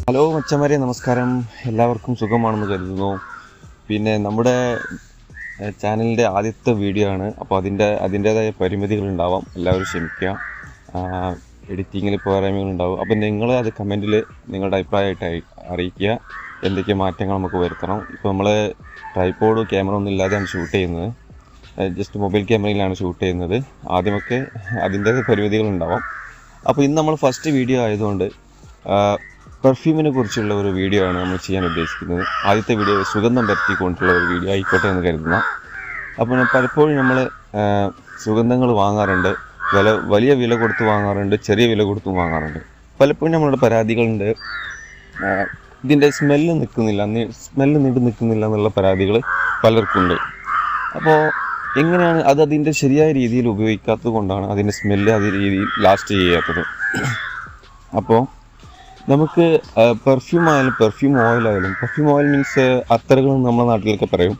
Hello മച്ചന്മാരെ, നമസ്കാരം. എല്ലാവർക്കും സുഖമാണെന്ന് കരുതുന്നു. പിന്നെ നമ്മുടെ ചാനലിൻ്റെ ആദ്യത്തെ വീഡിയോ ആണ്. അപ്പോൾ അതിൻ്റേതായ പരിമിതികളുണ്ടാവാം, എല്ലാവരും ക്ഷമിക്കുക. എഡിറ്റിങ്ങിൽ പോരായ്മകളുണ്ടാവും. അപ്പോൾ നിങ്ങൾ അത് കമൻറ്റിൽ നിങ്ങളുടെ അഭിപ്രായമായിട്ട് അറിയിക്കുക. എന്തൊക്കെ മാറ്റങ്ങൾ നമുക്ക് വരുത്തണം. ഇപ്പോൾ നമ്മൾ ട്രൈപോഡ് ക്യാമറ ഒന്നും ഇല്ലാതെയാണ് ഷൂട്ട് ചെയ്യുന്നത്. ജസ്റ്റ് മൊബൈൽ ക്യാമറയിലാണ് ഷൂട്ട് ചെയ്യുന്നത്. ആദ്യമൊക്കെ അതിൻ്റേതായ പരിമിതികളുണ്ടാവാം. അപ്പോൾ ഇന്ന് നമ്മൾ ഫസ്റ്റ് വീഡിയോ ആയതുകൊണ്ട് പെർഫ്യൂമിനെ കുറിച്ചുള്ള ഒരു വീഡിയോ ആണ് നമ്മൾ ചെയ്യാൻ ഉദ്ദേശിക്കുന്നത്. ആദ്യത്തെ വീഡിയോ സുഗന്ധം പരത്തിക്കൊണ്ടുള്ള ഒരു വീഡിയോ ആയിക്കോട്ടെ എന്ന് കരുതുന്ന. അപ്പോൾ പലപ്പോഴും നമ്മൾ സുഗന്ധങ്ങൾ വാങ്ങാറുണ്ട്. വലിയ വില കൊടുത്ത് വാങ്ങാറുണ്ട്, ചെറിയ വില കൊടുത്തും വാങ്ങാറുണ്ട്. പലപ്പോഴും നമ്മളുടെ പരാതികളുണ്ട്, ഇതിൻ്റെ സ്മെല്ല് നീണ്ടു നിൽക്കുന്നില്ല എന്നുള്ള പരാതികൾ പലർക്കുണ്ട്. അപ്പോൾ എങ്ങനെയാണ് അതിൻ്റെ ശരിയായ രീതിയിൽ ഉപയോഗിക്കാത്തത് കൊണ്ടാണ് അതിൻ്റെ സ്മെല്ല് അതേ രീതിയിൽ ലാസ്റ്റ് ചെയ്യാത്തത്. അപ്പോൾ നമുക്ക് പെർഫ്യൂം ആയാലും പെർഫ്യൂം ഓയിൽ മീൻസ് അത്തറുകളെന്ന് നമ്മുടെ നാട്ടിലൊക്കെ പറയും.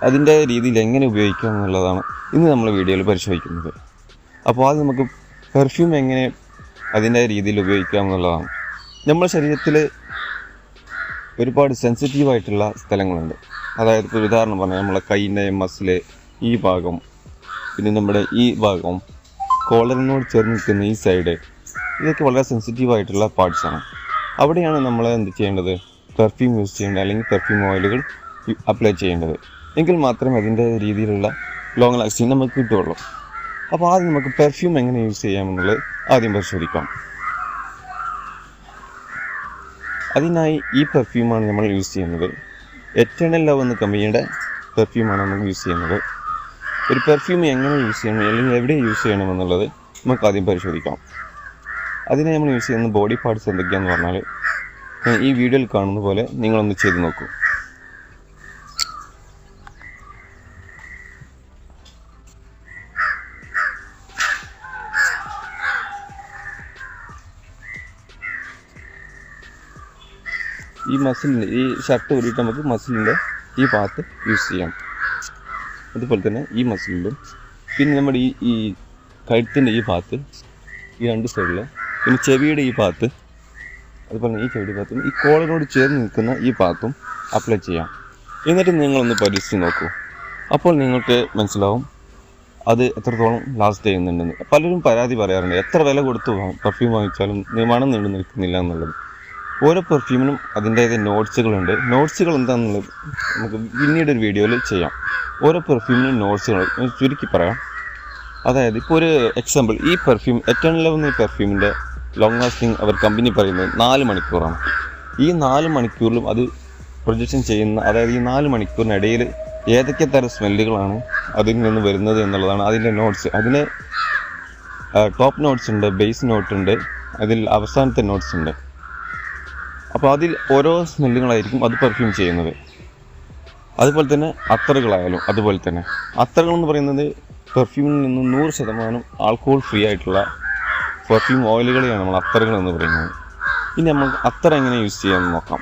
അതിൻ്റെ രീതിയിൽ എങ്ങനെ ഉപയോഗിക്കാം എന്നുള്ളതാണ് ഇന്ന് നമ്മൾ വീഡിയോയിൽ പരിശോധിക്കുന്നത്. അപ്പോൾ അത് നമുക്ക് പെർഫ്യൂം എങ്ങനെ അതിൻ്റെ രീതിയിൽ ഉപയോഗിക്കാം എന്നുള്ളതാണ്. നമ്മുടെ ശരീരത്തിൽ ഒരുപാട് സെൻസിറ്റീവായിട്ടുള്ള സ്ഥലങ്ങളുണ്ട്. അതായത് ഇപ്പോൾ ഉദാഹരണം പറഞ്ഞാൽ നമ്മളെ കൈയിൻ്റെ മസിൽ ഈ ഭാഗം, പിന്നെ നമ്മുടെ ഈ ഭാഗം, കോളറിനോട് ചേർന്ന് നിൽക്കുന്ന ഈ സൈഡ്, ഇതൊക്കെ വളരെ സെൻസിറ്റീവായിട്ടുള്ള പാർട്സാണ്. അവിടെയാണ് നമ്മൾ എന്ത് ചെയ്യേണ്ടത്, പെർഫ്യൂം യൂസ് ചെയ്യേണ്ടത്, അല്ലെങ്കിൽ പെർഫ്യൂം ഓയിലുകൾ അപ്ലൈ ചെയ്യേണ്ടത്. എങ്കിൽ മാത്രമേ അതിൻ്റെ രീതിയിലുള്ള ലോങ് ലാസ്റ്റിംഗ് നമുക്ക് കിട്ടുകയുള്ളൂ. അപ്പോൾ ആദ്യം നമുക്ക് പെർഫ്യൂം എങ്ങനെ യൂസ് ചെയ്യാമെന്നുള്ളത് ആദ്യം പരിശോധിക്കാം. അതിനായി ഈ പെർഫ്യൂമാണ് നമ്മൾ യൂസ് ചെയ്യുന്നത്. എറ്റേണൽ ലവ് എന്ന കമ്പനിയുടെ പെർഫ്യൂമാണ് നമ്മൾ യൂസ് ചെയ്യുന്നത്. ഒരു പെർഫ്യൂം എങ്ങനെ യൂസ് ചെയ്യണം, അല്ലെങ്കിൽ എവിടെ യൂസ് ചെയ്യണമെന്നുള്ളത് നമുക്ക് ആദ്യം പരിശോധിക്കാം. അതിനായി നമ്മൾ യൂസ് ചെയ്യുന്ന ബോഡി പാർട്സ് എന്തൊക്കെയാണെന്ന് പറഞ്ഞാൽ ഈ വീഡിയോയിൽ കാണുന്ന പോലെ നിങ്ങളൊന്ന് ചെയ്ത് നോക്കൂ. ഈ ഷർട്ട് ഊരിയിട്ട് നമുക്ക് മസിലിൻ്റെ ഈ ഭാഗത്ത് യൂസ് ചെയ്യാം. അതുപോലെ തന്നെ ഈ മസിലിലും, പിന്നെ നമ്മുടെ ഈ കഴുത്തിൻ്റെ ഈ ഭാഗത്ത്, ഈ രണ്ട് സൈഡിൽ, പിന്നെ ചെവിയുടെ ഈ ഭാഗത്ത്, അതുപോലെ ഈ ചെവിയുടെ ഭാഗത്തും ഈ കോളറിനോട് ചേർന്ന് നിൽക്കുന്ന ഈ ഭാഗത്തും അപ്ലൈ ചെയ്യാം. എന്നിട്ട് നിങ്ങളൊന്ന് പരീക്ഷിച്ച് നോക്കൂ. അപ്പോൾ നിങ്ങൾക്ക് മനസ്സിലാവും അത് എത്രത്തോളം ലാസ്റ്റ് ചെയ്യുന്നുണ്ടെന്ന്. പലരും പരാതി പറയാറുണ്ട്, എത്ര വില കൊടുത്തു പെർഫ്യൂം വാങ്ങിച്ചാലും മണം നീണ്ടു നിൽക്കുന്നില്ല എന്നുള്ളത്. ഓരോ പെർഫ്യൂമിനും അതിൻ്റേതായ നോട്ട്സുകളുണ്ട്. നോട്ട്സുകൾ എന്താണെന്നുള്ളത് നമുക്ക് പിന്നീട് ഒരു വീഡിയോയിൽ ചെയ്യാം. ഓരോ പെർഫ്യൂമിനും നോട്ട്സുകൾ ചുരുക്കി പറയാം. അതായത് ഇപ്പോൾ ഒരു എക്സാമ്പിൾ, ഈ പെർഫ്യൂം എറ്റേണൽ ലവ് എന്ന പെർഫ്യൂമിൻ്റെ ലോങ് ലാസ്റ്റിംഗ് അവർ കമ്പനി പറയുന്നത് 4 മണിക്കൂറാണ്. ഈ 4 മണിക്കൂറിലും അത് പ്രൊജക്ഷൻ ചെയ്യുന്ന, അതായത് ഈ 4 മണിക്കൂറിനിടയിൽ ഏതൊക്കെ തരം സ്മെല്ലുകളാണ് അതിൽ നിന്ന് വരുന്നത് എന്നുള്ളതാണ് അതിൻ്റെ നോട്ട്സ്. അതിന് ടോപ്പ് നോട്ട്സ് ഉണ്ട്, ബേസ് നോട്ട് ഉണ്ട്, അതിൽ അവസാനത്തെ നോട്ട്സ് ഉണ്ട്. അപ്പോൾ അതിൽ ഓരോ സ്മെല്ലുകളായിരിക്കും അത് പെർഫ്യൂം ചെയ്യുന്നത്. അതുപോലെ തന്നെ അത്തറുകളായാലും അതുപോലെ തന്നെ. അത്തറുകൾ എന്ന് പറയുന്നത് പെർഫ്യൂമിൽ നിന്ന് 100% ആൽക്കഹോൾ ഫ്രീ ആയിട്ടുള്ള പെർഫ്യൂം ഓയിലുകളെയാണ് നമ്മൾ അത്തറുകൾ എന്ന് പറയുന്നത്. ഇനി നമുക്ക് അത്തർ എങ്ങനെ യൂസ് ചെയ്യാമെന്ന് നോക്കാം.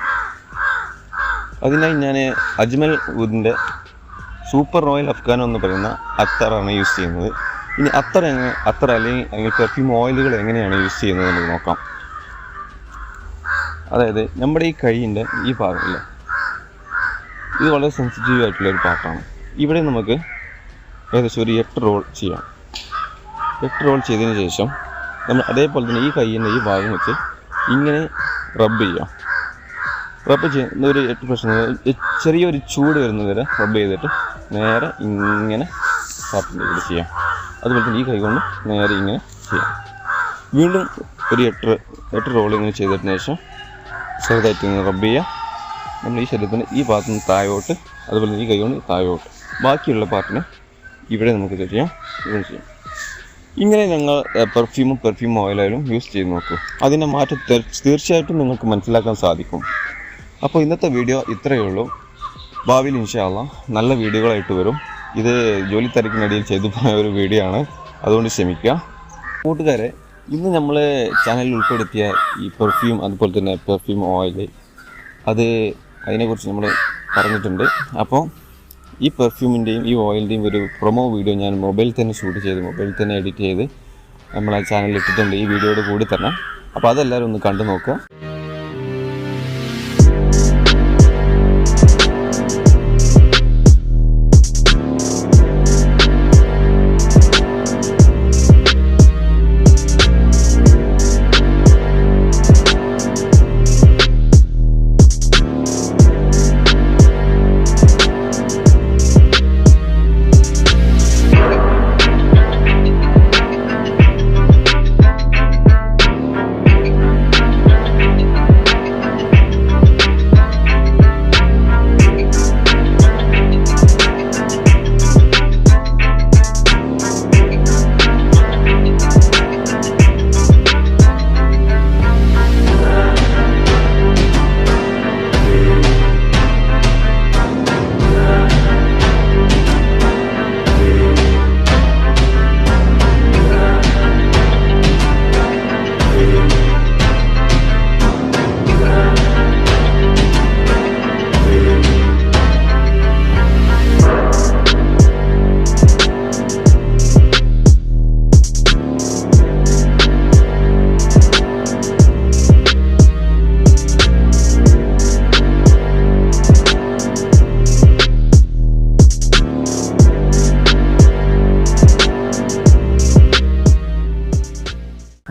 അതിനായി ഞാൻ അജ്മൽ വുഡിൻ്റെ സൂപ്പർ റോയൽ അഫ്ഗാനോ എന്ന് പറയുന്ന അത്തറാണ് യൂസ് ചെയ്യുന്നത്. ഇനി അത്തർ അല്ലെങ്കിൽ പെർഫ്യൂം ഓയിലുകൾ എങ്ങനെയാണ് യൂസ് ചെയ്യുന്നത് നമുക്ക് നോക്കാം. അതായത് നമ്മുടെ ഈ കൈയിൻ്റെ ഈ ഭാഗമില്ലേ, ഇത് വളരെ സെൻസിറ്റീവ് ആയിട്ടുള്ളൊരു പാർട്ടാണ്. ഇവിടെ നമുക്ക് ഏകദേശം ഒരു 8 റോൾ ചെയ്യാം. 8 റോൾ ചെയ്തതിന് ശേഷം നമ്മൾ അതേപോലെ തന്നെ ഈ കൈയിൻ്റെ ഈ ഭാഗം വെച്ച് ഇങ്ങനെ റബ്ബ് ചെയ്യാം. റബ്ബ് ചെയ്യുന്ന ഒരു 8 പ്രശ്നം, ചെറിയൊരു ചൂട് വരുന്നത് വരെ റബ്ബ് ചെയ്തിട്ട് നേരെ ഇങ്ങനെ ടാപ്പിൻ്റെ ചെയ്യാം. അതുപോലെ തന്നെ ഈ കൈ കൊണ്ട് നേരെ ഇങ്ങനെ ചെയ്യാം. വീണ്ടും ഒരു 8 റോൾ ഇങ്ങനെ ചെയ്തതിന് ശേഷം ചെറുതായിട്ട് ഇങ്ങനെ റബ്ബ് ചെയ്യാം. നമ്മൾ ഈ ശരീരത്തിന് ഈ ഭാഗത്ത് നിന്ന് താഴോട്ട്, അതുപോലെ ഈ കൈ കൊണ്ട് താഴോട്ട്, ബാക്കിയുള്ള പാർട്ടിനെ ഇവിടെ നമുക്ക് ചെയ്യാം, ഇവിടെ ചെയ്യാം. ഇങ്ങനെ ഞങ്ങൾ പെർഫ്യൂം ഓയിലായാലും യൂസ് ചെയ്ത് നോക്കൂ. അതിൻ്റെ മാറ്റം തീർച്ചയായിട്ടും നിങ്ങൾക്ക് മനസ്സിലാക്കാൻ സാധിക്കും. അപ്പോൾ ഇന്നത്തെ വീഡിയോ ഇത്രയേ ഉള്ളൂ. ഭാവിയിൽ ഇൻഷാ അല്ലാഹ് നല്ല വീഡിയോകളായിട്ട് വരും. ഇത് ജോലി തിരക്കിനിടയിൽ ചെയ്തു പോയ ഒരു വീഡിയോ ആണ്, അതുകൊണ്ട് ക്ഷമിക്കുക. കൂട്ടുകാരെ, ഇന്ന് നമ്മൾ ചാനലിൽ ഉൾപ്പെടുത്തിയ ഈ പെർഫ്യൂം, അതുപോലെ തന്നെ പെർഫ്യൂം ഓയിൽ, അതിനെക്കുറിച്ച് നമ്മൾ പറഞ്ഞിട്ടുണ്ട്. അപ്പോൾ ഈ പെർഫ്യൂമിൻ്റെയും ഈ ഓയിലിൻ്റെയും ഒരു പ്രൊമോ വീഡിയോ ഞാൻ മൊബൈലിൽ തന്നെ ഷൂട്ട് ചെയ്ത് മൊബൈലിൽ തന്നെ എഡിറ്റ് ചെയ്ത് നമ്മൾ ആ ചാനലിൽ ഇട്ടിട്ടുണ്ട്, ഈ വീഡിയോയുടെ കൂടി തന്നെ. അപ്പോൾ അതെല്ലാവരും ഒന്ന് കണ്ടു നോക്കുക.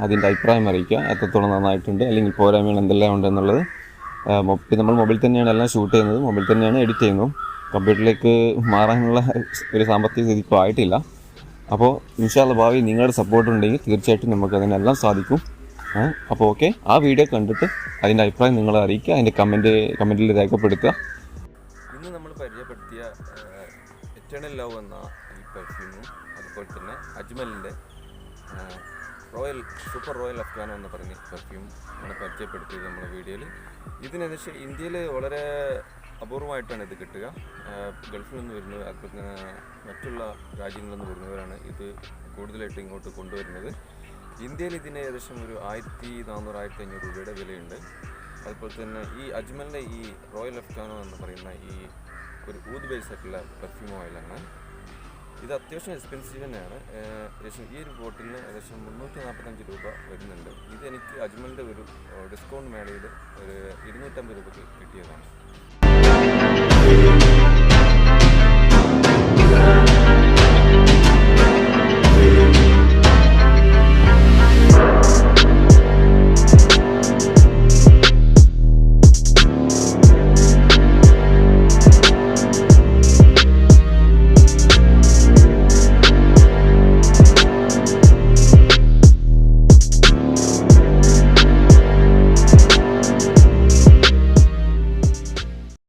അതിൻ്റെ അഭിപ്രായം അറിയിക്കുക. എത്രത്തോളം നന്നായിട്ടുണ്ട് അല്ലെങ്കിൽ പോരായ്മകൾ എന്തെല്ലാം ഉണ്ടെന്നുള്ളത്. നമ്മൾ മൊബൈൽ തന്നെയാണ് എല്ലാം ഷൂട്ട് ചെയ്യുന്നത്, മൊബൈൽ തന്നെയാണ് എഡിറ്റ് ചെയ്യുന്നത്. കമ്പ്യൂട്ടറിലേക്ക് മാറാനുള്ള ഒരു സാമ്പത്തിക സ്ഥിതി ഇപ്പോൾ ആയിട്ടില്ല. അപ്പോൾ ഇൻഷാ അല്ലാഹ് ഭാവി നിങ്ങളുടെ സപ്പോർട്ട് ഉണ്ടെങ്കിൽ തീർച്ചയായിട്ടും നമുക്ക് അതിനെല്ലാം സാധിക്കും. അപ്പോൾ ഓക്കെ, ആ വീഡിയോ കണ്ടിട്ട് അതിൻ്റെ അഭിപ്രായം നിങ്ങളെ അറിയിക്കുക, അതിൻ്റെ കമൻറ്റിൽ രേഖപ്പെടുത്തുക. ഇന്ന് നമ്മൾ പരിചയപ്പെടുത്തിയ എറ്റേണൽ ലവ് എന്ന ഈ പെർഫ്യൂമും അതുപോലെ തന്നെ അജ്മലിൻ്റെ സൂപ്പർ റോയൽ അഫ്ഗാനോ എന്ന് പറഞ്ഞ പെർഫ്യൂം ആണ് പരിചയപ്പെടുത്തിയത് നമ്മുടെ വീഡിയോയിൽ. ഇതിനേകദേശം ഇന്ത്യയിൽ വളരെ അപൂർവമായിട്ടാണ് ഇത് കിട്ടുക. ഗൾഫിൽ നിന്ന് വരുന്നത്, അതുപോലെ തന്നെ മറ്റുള്ള രാജ്യങ്ങളിൽ നിന്ന് വരുന്നവരാണ് ഇത് കൂടുതലായിട്ട് ഇങ്ങോട്ട് കൊണ്ടുവരുന്നത്. ഇന്ത്യയിൽ ഇതിന് ഏകദേശം ഒരു 1400-1500 രൂപയുടെ വിലയുണ്ട്. അതുപോലെ തന്നെ ഈ അജ്മലിൻ്റെ ഈ റോയൽ അഫ്ഗാനോ എന്ന് പറയുന്ന ഈ ഒരു ഊദ് ബേസ് ആയിട്ടുള്ള പെർഫ്യൂം ഓയിലാണ്. ഇത് അത്യാവശ്യം എക്സ്പെൻസീവ് തന്നെയാണ്. ഏകദേശം ഈ ഒരു ബോട്ടിലിന് ഏകദേശം 345 രൂപ വരുന്നുണ്ട്. ഇതെനിക്ക് അജ്മലിൻ്റെ ഒരു ഡിസ്കൗണ്ട് മേളയിൽ ഒരു 250 രൂപയ്ക്ക് കിട്ടിയതാണ്.